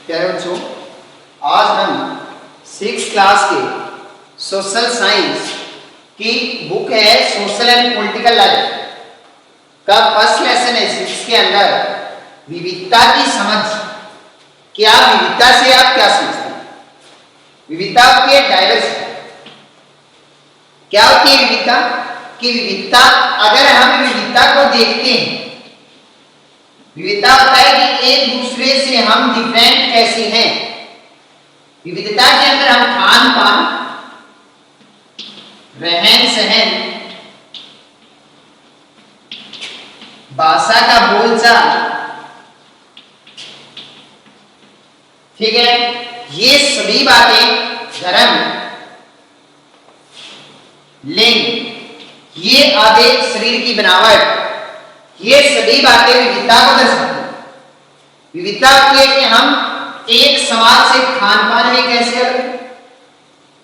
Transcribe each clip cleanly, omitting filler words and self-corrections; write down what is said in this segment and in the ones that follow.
प्यारे बच्चों, आज हम 6th क्लास के सोशल साइंस की बुक है सोशल एंड पॉलिटिकल लाइफ का फर्स्ट लेसन है। जिसके अंदर विविधता की समझ, क्या विविधता से आप क्या समझते हैं? विविधता के डाइवर्सिटी क्या होती है? विविधता की विविधता, अगर हम विविधता को देखते हैं, विविधता होता है कि एक दूसरे से हम डिफरेंट कैसे हैं। विविधता के अंदर हम खान पान, रहन सहन, भाषा का बोलचाल, ठीक है, ये सभी बातें, धर्म, लिंग, ये आधे शरीर की बनावट, ये सभी बातें विविधता को दर्शाती हैं। विविधता होती है कि हम एक समाज से खान पान में कैसे अलग,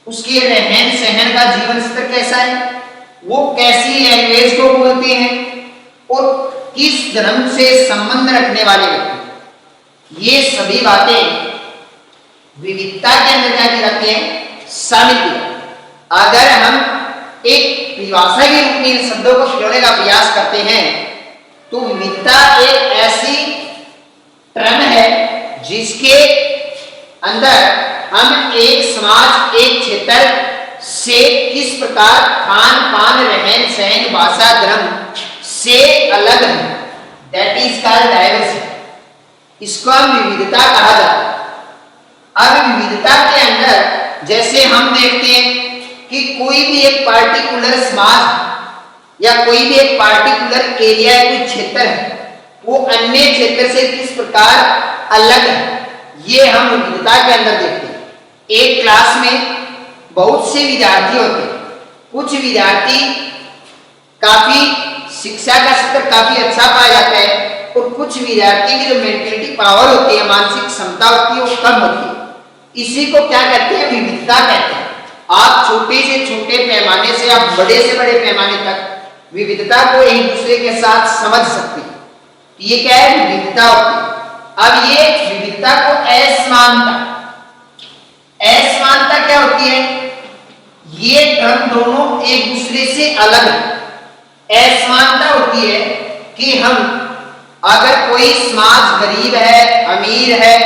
उसके रहन सहन का जीवन स्तर कैसा है, वो कैसी लैंग्वेज को बोलते हैं और किस धर्म से संबंध रखने वाले व्यक्ति, ये सभी बातें विविधता के अंदर क्या की जाती है? शामिल की। अगर हम एक परिभाषा के रूप में इन शब्दों को जोड़ने का प्रयास करते हैं तो विविधता एक ऐसी टर्म है जिसके अंदर हम एक समाज, एक क्षेत्र से किस प्रकार खान पान, रहन सहन, भाषा, धर्म से अलग है, दैट इज कॉल्ड डाइवर्सिटी। इसको हम विविधता कहा जाता है। अब विविधता के अंदर जैसे हम देखते हैं कि कोई भी एक पार्टिकुलर समाज या कोई भी एक पार्टिकुलर एरिया है, कोई क्षेत्र है, वो अन्य क्षेत्र से किस प्रकार अलग है, ये हम विविधता के अंदर देखते हैं। एक क्लास में बहुत से विद्यार्थी होते हैं, कुछ विद्यार्थी काफी शिक्षा का स्तर काफी अच्छा पाया जाता है और कुछ विद्यार्थी की जो मेंटलिटी पावर होती है, मानसिक क्षमता होती है, वो कम होती है। इसी को क्या कहते हैं? विविधता कहते हैं। आप छोटे से छोटे पैमाने से आप बड़े से बड़े पैमाने तक विविधता को एक दूसरे के साथ समझ सकते हैं। ये क्या है? विविधता होती है। अब ये विविधता को असमानता, असमानता क्या होती है? ये टर्म दोनों एक दूसरे से अलग है। असमानता होती है कि हम, अगर कोई समाज गरीब है, अमीर है,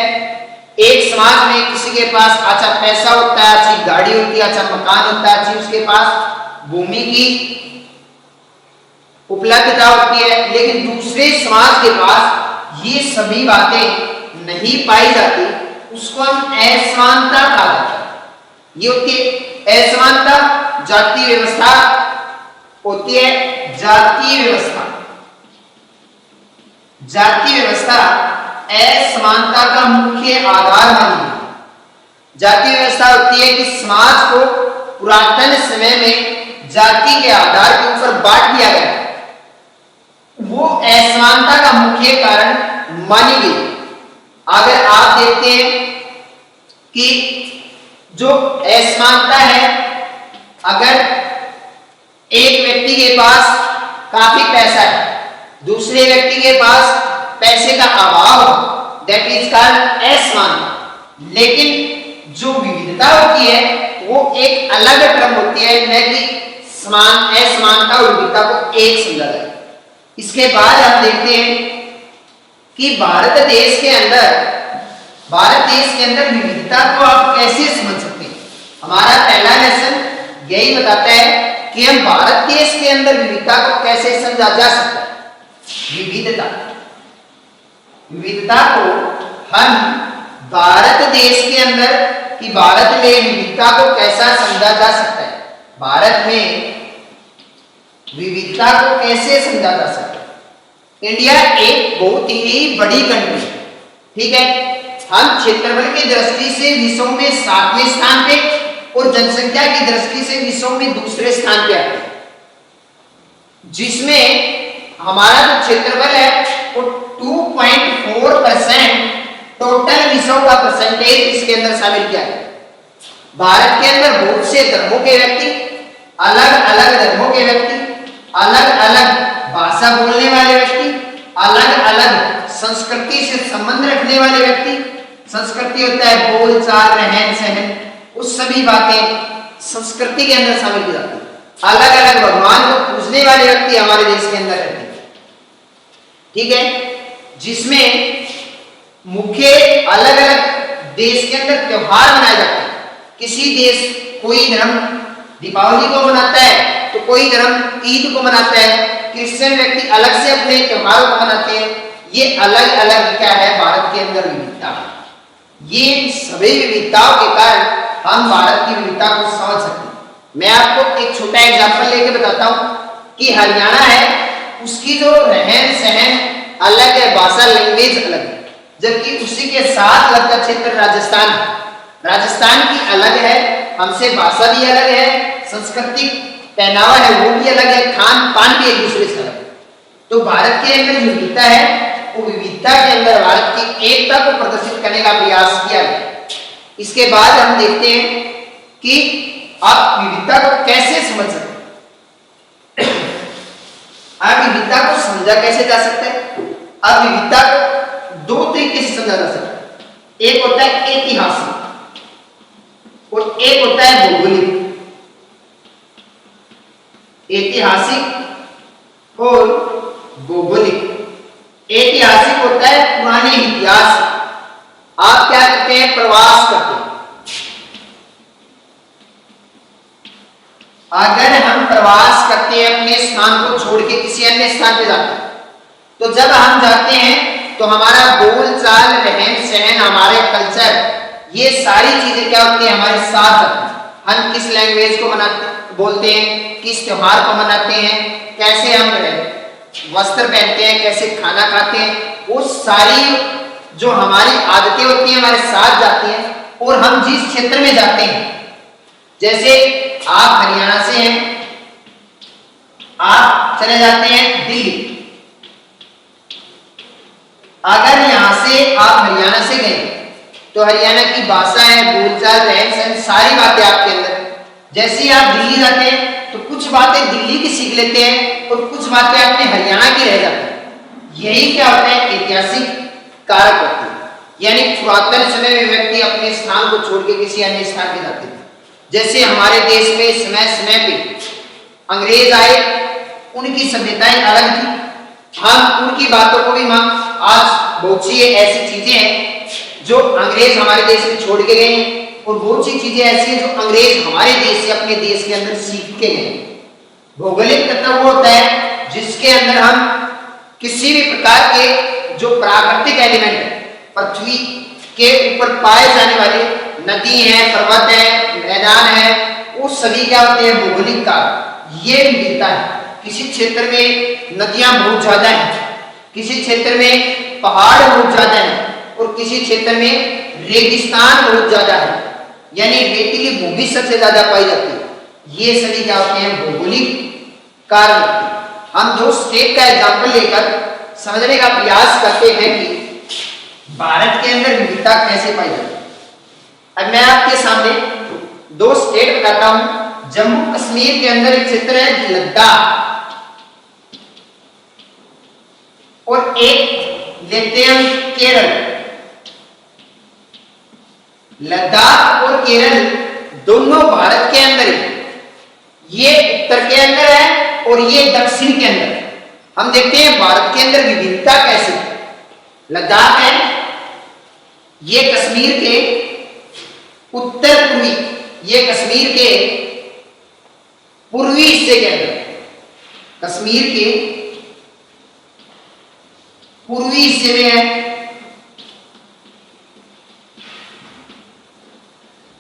एक समाज में किसी के पास अच्छा पैसा होता है, अच्छी गाड़ी होती है, अच्छा मकान होता है, अच्छी उसके पास भूमि की उपलब्धता होती है, लेकिन दूसरे समाज के पास ये सभी बातें नहीं पाई जाती, उसको हम असमानता कहा जाता है। ये होती है असमानता। जातीय व्यवस्था होती है, जातीय व्यवस्था, जातीय व्यवस्था असमानता का मुख्य आधार मानी। जातीय व्यवस्था होती है कि समाज को पुरातन समय में जाति के आधार के ऊपर बांट दिया गया, वो असमानता का मुख्य कारण मानी गई। अगर आप देखते हैं कि जो असमानता है, अगर एक व्यक्ति के पास काफी पैसा है, दूसरे व्यक्ति के पास पैसे का अभाव, दैट इज कॉल्ड असमानता। लेकिन जो विविधता होती है वो एक अलग टर्म होती है, न कि समान, असमानता और विविधता को एक समझा जाए। इसके बाद हम देखते हैं कि भारत देश के अंदर विविधता को आप कैसे समझ सकते हैं। हमारा पहला लेसन यही बताता है कि हम भारत देश के अंदर विविधता को कैसे समझा जा सकता है। विविधता को हम भारत देश के अंदर कि भारत में विविधता को कैसा समझा जा सकता है, भारत में विविधता को कैसे समझा जा सकता है। इंडिया एक बहुत ही बड़ी कंट्री है, ठीक है। हम क्षेत्रफल की दृष्टि से विश्व में 7वें स्थान पे और जनसंख्या की दृष्टि से विश्व में दूसरे स्थान पे आते हैं, जिसमें हमारा जो क्षेत्रफल है वो 2.4% टोटल विश्व का परसेंटेज इसके अंदर शामिल किया है। भारत के अंदर बहुत से धर्मों के व्यक्ति, अलग अलग धर्मों के व्यक्ति, अलग अलग भाषा बोलने वाले व्यक्ति, अलग अलग संस्कृति से संबंध रखने वाले व्यक्ति, संस्कृति होता है बोल चाल रहन सहन, उस सभी बातें संस्कृति के अंदर शामिल की जाती है। अलग अलग भगवान को पूजने वाले व्यक्ति हमारे देश के अंदर रहते हैं, ठीक है, जिसमें मुख्य अलग अलग देश के अंदर त्योहार मनाए जाते हैं। किसी देश कोई धर्म दीपावली को मनाता है तो कोई धर्म ईद को मनाता है, क्रिश्चियन व्यक्ति अलग से अपने त्योहारों को मनाते हैं। ये अलग अलग क्या है भारत के अंदर विविधता। ये सभी विविधताओं के कारण हम भारत की विविधता को समझ सकते हैं। मैं आपको एक छोटा एग्जांपल लेके बताता हूं कि हरियाणा है, उसकी जो रहन सहन अलग है, भाषा लैंग्वेज अलग है, जबकि उसी के साथ लगता क्षेत्र राजस्थान है। राजस्थान की अलग है, हमसे भाषा भी अलग है, सांस्कृतिक पहनावा है वो भी अलग है, खान पान भी एक दूसरे से अलग है। तो भारत के अंदर जो विविधता है वो विविधता के अंदर भारत की एकता को प्रदर्शित करने का प्रयास किया गया। इसके बाद हम देखते हैं कि आप विविधता को कैसे समझ सकते हैं। आप विविधता को समझा कैसे जा सकता है? अब विविधता को दो तरीके से समझा जा सकता है। एक होता है ऐतिहासिक और एक होता है भौगोलिक। ऐतिहासिक और भौगोलिक। ऐतिहासिक होता है पुराने इतिहास। आप क्या करते हैं? प्रवास करते हैं। अगर हम प्रवास करते हैं, अपने स्थान को छोड़ के किसी अन्य स्थान पे जाते हैं, तो जब हम जाते हैं तो हमारा बोल चाल रहन सहन हमारे कल्चर ये सारी चीजें क्या होती है हमारे साथ आती हैं। हम किस लैंग्वेज को बोलते हैं, किस त्योहार को मनाते हैं, कैसे हम वस्त्र पहनते हैं, कैसे खाना खाते हैं, वो सारी जो हमारी आदतें होती हैं हमारे साथ जाती हैं। और हम जिस क्षेत्र में जाते हैं, जैसे आप हरियाणा से हैं, आप चले जाते हैं दिल्ली। अगर यहां से आप हरियाणा से गए तो हरियाणा की भाषा है, बोलचाल रहन सहन सारी बातें आपके अंदर। जैसे ही आप दिल्ली जाते हैं तो कुछ बातें दिल्ली की सीख लेते हैं और कुछ बातें अपने हरियाणा की रह जाती हैं। यही क्या होता है? ऐतिहासिक कारक होते हैं। यानी पुरातन समय में व्यक्ति अपने स्थान को छोड़ के किसी अन्य स्थान पे जाते थे। जैसे हमारे देश में समय समय पे अंग्रेज आए, उनकी सभ्यताएं अलग थी, हम उनकी बातों को भी आज बहुत सी ऐसी चीजें हैं जो अंग्रेज हमारे देश में छोड़ के गए हैं और बहुत सी चीजें ऐसी हैं जो अंग्रेज हमारे देश से अपने देश के अंदर सीख के गए। भौगोलिक तत्व वो होता है जिसके अंदर हम किसी भी प्रकार के जो प्राकृतिक एलिमेंट है, पृथ्वी के ऊपर पाए जाने वाले नदी है, पर्वत है, मैदान है, वो सभी क्या होते हैं? भौगोलिक का ये विविधता है। किसी क्षेत्र में नदियां बहुत ज्यादा हैं, किसी क्षेत्र में पहाड़ बहुत ज्यादा हैं और किसी क्षेत्र में रेगिस्तान बहुत ज्यादा है, यानी रेतीली भूमि सबसे ज्यादा पाई जाती है। ये सभी क्या होते हैं? भौगोलिक कारण। हम दो स्टेट का एग्जांपल लेकर समझने का प्रयास करते हैं कि भारत के अंदर विविधता कैसे पाई जाती है। अब मैं आपके सामने दो स्टेट बताता हूं। जम्मू कश्मीर के अंदर एक क्षेत्र है लद्दाख और एक लेते हैं केरल। लद्दाख और केरल दोनों भारत के अंदर है। ये उत्तर के अंदर है और ये दक्षिण के अंदर है। हम देखते हैं भारत के अंदर विविधता कैसे है। लद्दाख है, ये कश्मीर के उत्तर पूर्वी, ये कश्मीर के पूर्वी हिस्से के अंदर, कश्मीर के पूर्वी हिस्से में है,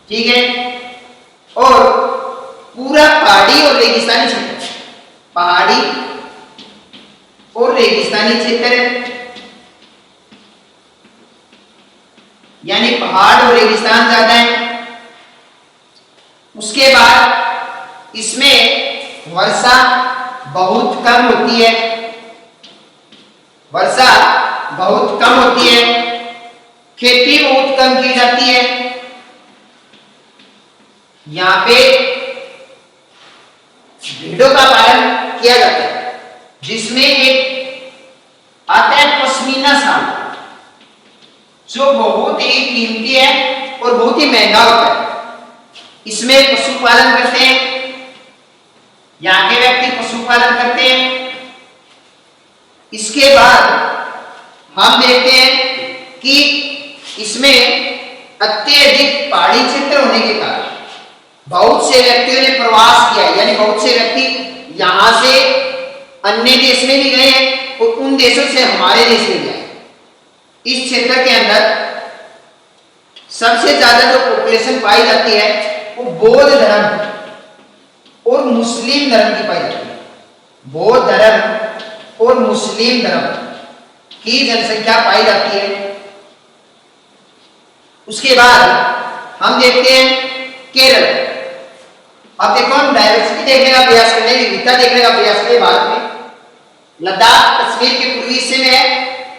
ठीक है। और पूरा पहाड़ी और रेगिस्तानी क्षेत्र, पहाड़ी और रेगिस्तानी क्षेत्र है, यानी पहाड़ और रेगिस्तान ज्यादा है। उसके बाद इसमें वर्षा बहुत कम होती है, वर्षा बहुत कम होती है, खेती बहुत कम की जाती है। यहां पे भेड़ों का पालन किया जाता है, जिसमें एक आता है पश्मीना शाल। जो बहुत ही कीमती है और बहुत ही महंगा होता है। इसमें पशुपालन करते हैं, यहाँ के व्यक्ति पशुपालन करते हैं। इसके बाद हम देखते हैं कि इसमें अत्यधिक पहाड़ी क्षेत्र होने के कारण बहुत से व्यक्तियों ने प्रवास किया, यानी बहुत से व्यक्ति यहां से अन्य देश में भी गए हैं और उन देशों से हमारे देश में गए। इस क्षेत्र के अंदर सबसे ज्यादा जो पॉपुलेशन पाई जाती है वो बौद्ध धर्म और मुस्लिम धर्म की पाई जाती है। बौद्ध धर्म और मुस्लिम धर्म की जनसंख्या पाई जाती है। उसके बाद हम देखते हैं केरल। अब देखो हम डाइवर्सिटी देखने का प्रयास करने, विविधता देखने का प्रयास करें भारत में। लद्दाख कश्मीर के पूर्वी हिस्से में है,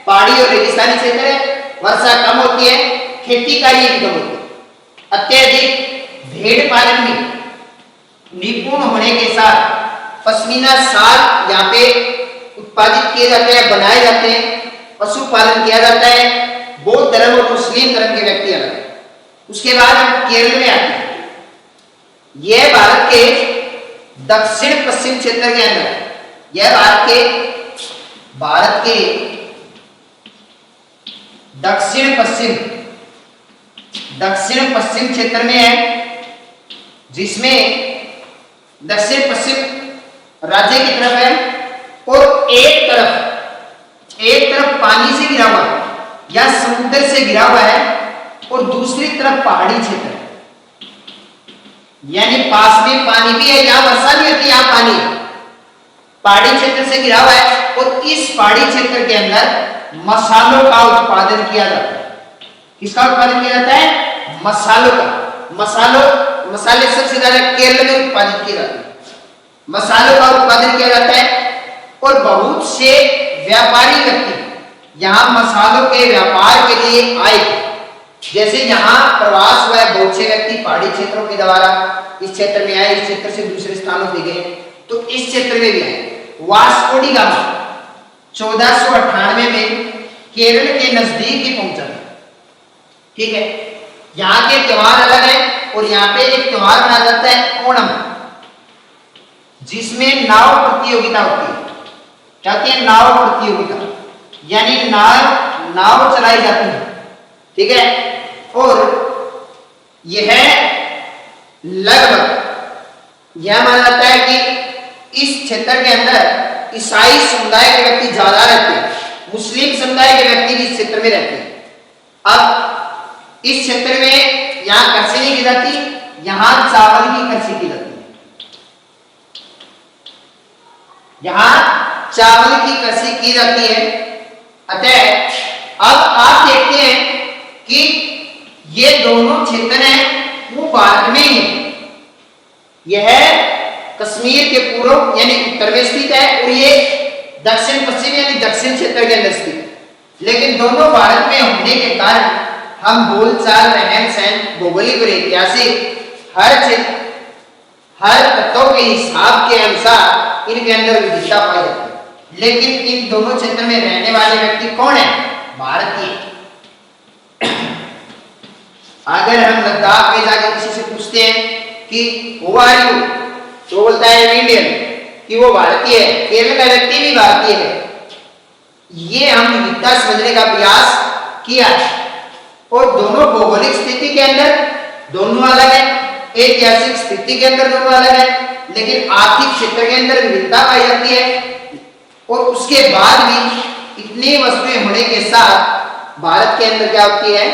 पहाड़ी और रेगिस्तानी क्षेत्र है, वर्षा कम होती है, खेती कार्य भी कम होती है। अत्यधिक भेड़ पालन में निपुण होने के साथ पश्मीना शाल यहाँ पे उत्पादित किए जाते हैं, बनाए जाते हैं, पशुपालन किया जाता है। बौद्ध धर्म और मुस्लिम धर्म के व्यक्ति अलग है। उसके बाद हम केरल में आते हैं। यह भारत के दक्षिण पश्चिम क्षेत्र के अंदर है। यह भारत के दक्षिण पश्चिम क्षेत्र में है, जिसमें दक्षिण पश्चिम राज्य की तरफ है और एक तरफ पानी से घिरा हुआ है या समुद्र से घिरा हुआ है और दूसरी तरफ पहाड़ी क्षेत्र है। यानी पास में पानी भी है, जहां वर्षा नहीं होती यहाँ पानी है। पहाड़ी क्षेत्र से घिरा हुआ है और इस पहाड़ी क्षेत्र के अंदर मसालों का उत्पादन किया जाता है। किसका उत्पादन किया जाता है? मसालों का। मसाले सबसे ज्यादा केरल में उत्पादित किए जाते हैं। मसालों का उत्पादन किया जाता है और बहुत से व्यापारी व्यक्ति यहाँ मसालों के व्यापार के लिए आए। जैसे यहाँ प्रवास हुआ है, बहुत से व्यक्ति पहाड़ी क्षेत्रों के द्वारा इस क्षेत्र में आए, इस क्षेत्र से दूसरे स्थानों पे गए, तो इस क्षेत्र में भी आए। वास्को डी गामा 1498 में केरल के नजदीक ही पहुंचा था। ठीक है, यहाँ के त्योहार अलग है और यहाँ पे एक त्योहार मनाया जाता है ओणम, जिसमें नाव प्रतियोगिता होती है। क्या होती है? नाव प्रतियोगिता, यानी नाव चलाई जाती है। ठीक है, और यह लगभग यह माना जाता है कि इस क्षेत्र के अंदर ईसाई समुदाय के व्यक्ति ज्यादा रहते हैं, मुस्लिम समुदाय के व्यक्ति भी इस क्षेत्र में रहते हैं। अब इस क्षेत्र में यहाँ कृषि नहीं की जाती, यहाँ चावल की कृषि की जाती है। यहाँ चावल की कृषि की जाती है। अतः अब आप देखते हैं कि ये दोनों क्षेत्र हैं वो भारत में है। यह कश्मीर के पूर्व यानी उत्तर में स्थित है और ये दक्षिण पश्चिम यानी दक्षिण क्षेत्र के अंदर स्थित है। लेकिन दोनों भारत में होने के कारण हम बोलचाल, रहन सहन, भौगोलिक और ऐतिहासिक हर तत्वों के हिसाब के अनुसार इनके अंदर विविधता पाई जाती है। लेकिन इन दोनों क्षेत्र में रहने वाले व्यक्ति कौन है? भारतीय। अगर हम लद्दाख में जाकर किसी से पूछते हैं कि हु आर यू, तो बोलता है इंडियन, कि वो भारतीय है। केरल का व्यक्ति भी भारतीय है। ये हम विविधता समझने का प्रयास किया और दोनों भौगोलिक स्थिति के अंदर दोनों अलग है, ऐतिहासिक स्थिति के अंदर दोनों अलग है, लेकिन आर्थिक क्षेत्र के अंदर विविधता पाई जाती है। और उसके बाद भी इतनी वस्तुएं होने के साथ भारत के अंदर क्या होती है?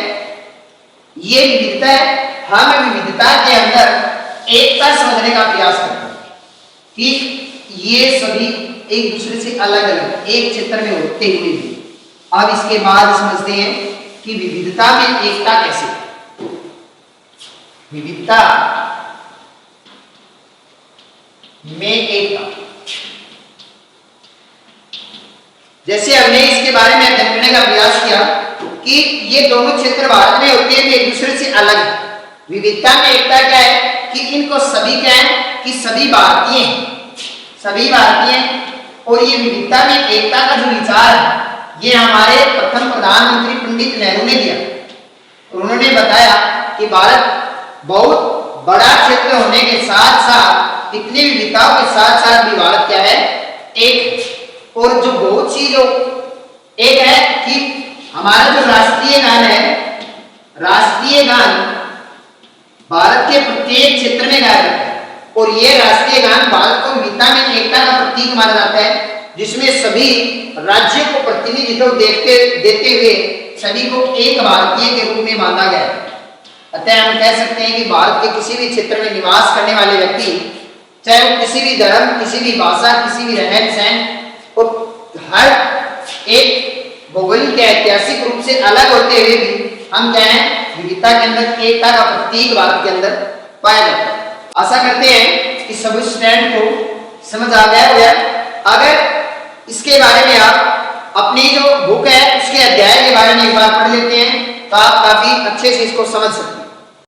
ये विविधता है। हम विविधता के अंदर एकता समझने का प्रयास करते हैं कि ये सभी एक दूसरे से अलग अलग एक क्षेत्र में होते हुए भी। अब इसके बाद समझते हैं कि विविधता में एकता कैसे? विविधता में एकता, जैसे हमने इसके बारे में अध्ययन करने का प्रयास किया कि ये दोनों क्षेत्र भारत में होते हैं एक दूसरे से अलग है। विविधता में एकता क्या है? कि इनको सभी क्या है? कि सभी भारतीय हैं, सभी भारतीय हैं। और ये विविधता में एकता का जो विचार है ये हमारे प्रथम प्रधानमंत्री पंडित नेहरू ने दिया। उन्होंने बताया कि भारत बहुत बड़ा क्षेत्र होने के साथ साथ इतनी विविधताओं के साथ साथ भी भारत क्या है, एक और जो बहुत सी जो एक है कि हमारा जो राष्ट्रीय गान है, राष्ट्रीय गान भारत के प्रत्येक क्षेत्र में गाया जाता है और ये राष्ट्रीय गान भारत को विविधता में एकता का प्रतीक माना जाता है, जिसमें सभी राज्यों को प्रतिनिधित्व देते हुए सभी को एक भारतीय के रूप में माना गया है। अतः हम कह सकते हैं कि भारत के किसी भी क्षेत्र में निवास करने वाले व्यक्ति, चाहे वो किसी भी धर्म, किसी भी भाषा, किसी भी रहन सहन और हर एक भौगोलिक या ऐतिहासिक रूप से अलग होते हुए भी हम क्या है, विविधता के अंदर एकता का प्रतीक भारत के अंदर पाया जाता है। आशा करते हैं कि सभी स्टूडेंट को समझ आ गया होगा। अगर इसके बारे में आप अपनी जो बुक है उसके अध्याय के बारे में एक बार पढ़ लेते हैं तो आप काफी अच्छे से इसको समझ सकते हैं।